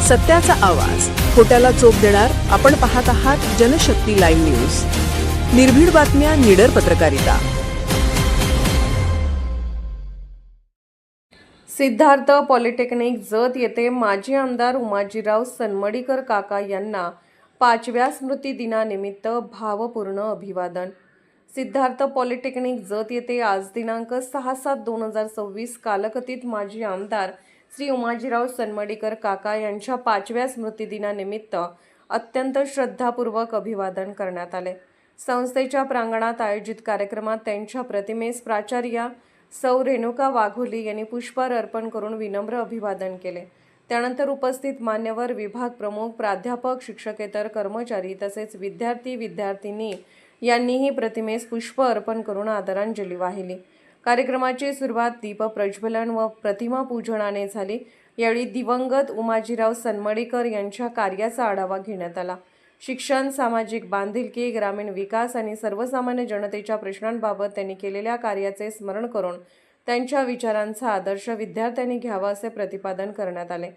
सत्याचा आवाज, खोट्याला चोप देणार. आपण पाहत आहात जनशक्ती लाईव्ह न्यूज. निर्भीड बातम्या, निडर पत्रकारिता. सिद्धार्थ पॉलिटेक्निक जत येथे माजी आमदार उमाजीराव सनमडीकर काका यांना 5व्या स्मृतिदिनानिमित्त भावपूर्ण अभिवादन. सिद्धार्थ पॉलिटेक्निक जत येथे आज दिनांक 6/7/2026 कालकथित माजी आमदार श्री उमाजीराव सनमडीकर काका यांच्या 5व्या स्मृतिदिनानिमित्त अत्यंत श्रद्धापूर्वक अभिवादन करण्यात आले. संस्थेच्या प्रांगणात आयोजित कार्यक्रमात त्यांच्या प्रतिमेस प्राचार्या सौ रेणुका वाघोली यांनी पुष्पहार अर्पण करून विनम्र अभिवादन केले. त्यानंतर उपस्थित मान्यवर, विभाग प्रमुख, प्राध्यापक, शिक्षकेतर कर्मचारी तसेच विद्यार्थी-विद्यार्थिनी यांनीही प्रतिमेस पुष्प अर्पण करून आदरांजली वाहिली. कार्यक्रमाची सुरुवात दीप प्रज्वलन व प्रतिमा पूजनाने झाली. यावेळी दिवंगत उमाजीराव सनमडीकर यांच्या कार्याचा आढावा घेण्यात आला. शिक्षण, सामाजिक बांधिलकी, ग्रामीण विकास आणि सर्वसामान्य जनतेच्या प्रश्नांबाबत त्यांनी केलेल्या कार्याचे स्मरण करून त्यांच्या विचारांचा आदर्श विद्यार्थ्यांनी घ्यावा असे प्रतिपादन करण्यात आले.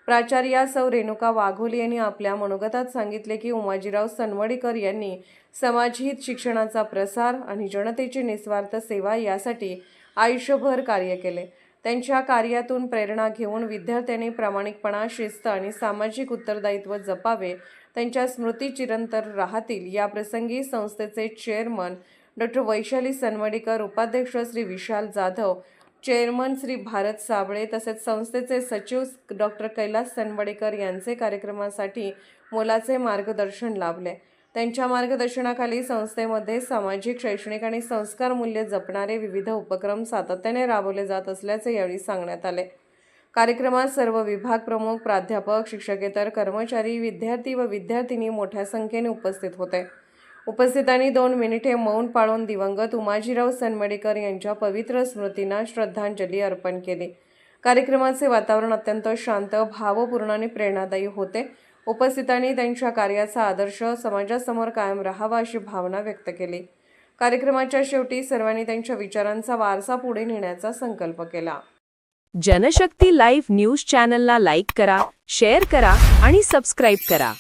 प्राचार्या सौ रेणुका वाघोली यांनी आपल्या मनोगतात सांगितले की उमाजीराव सनमडीकर यांनी समाजहित, शिक्षणाचा प्रसार आणि जनतेची निस्वार्थ सेवा यासाठी आयुष्यभर कार्य केले. त्यांच्या कार्यातून प्रेरणा घेऊन विद्यार्थ्यांनी प्रामाणिकपणा, शिस्त आणि सामाजिक उत्तरदायित्व जपावे. त्यांच्या स्मृती चिरंतन राहतील. या प्रसंगी संस्थेचे चेअरमन डॉ. वैशाली सनमडीकर, उपाध्यक्ष श्री विशाल जाधव, चेअरमन श्री भारत साबळे तसेच संस्थेचे सचिव डॉ. कैलास सनमडीकर यांचे कार्यक्रमासाठी मोलाचे मार्गदर्शन लाभले. त्यांच्या मार्गदर्शनाखाली संस्थेमध्ये सामाजिक, शैक्षणिक आणि संस्कार मूल्य जपणारे विविध उपक्रम सातत्याने राबवले जात असल्याचे यावेळी सांगण्यात आले. कार्यक्रमात सर्व विभाग प्रमुख, प्राध्यापक, शिक्षकेतर कर्मचारी, विद्यार्थी व विद्यार्थिनी मोठ्या संख्येने उपस्थित होते. उपस्थितांनी 2 मिनिटे मौन पाळून दिवंगत उमाजीराव सनमडीकर यांच्या पवित्र स्मृतींना श्रद्धांजली अर्पण केली. कार्यक्रमाचे वातावरण अत्यंत शांत, भावपूर्ण आणि प्रेरणादायी होते. उपस्थितांनी त्यांच्या कार्याचा आदर्श समाजासमोर कायम राहावा अशी भावना व्यक्त केली. कार्यक्रमाच्या शेवटी सर्वांनी त्यांच्या विचारांचा वारसा पुढे नेण्याचा संकल्प केला. जनशक्ती लाईव्ह न्यूज चॅनलला लाईक करा, शेअर करा आणि सबस्क्राईब करा.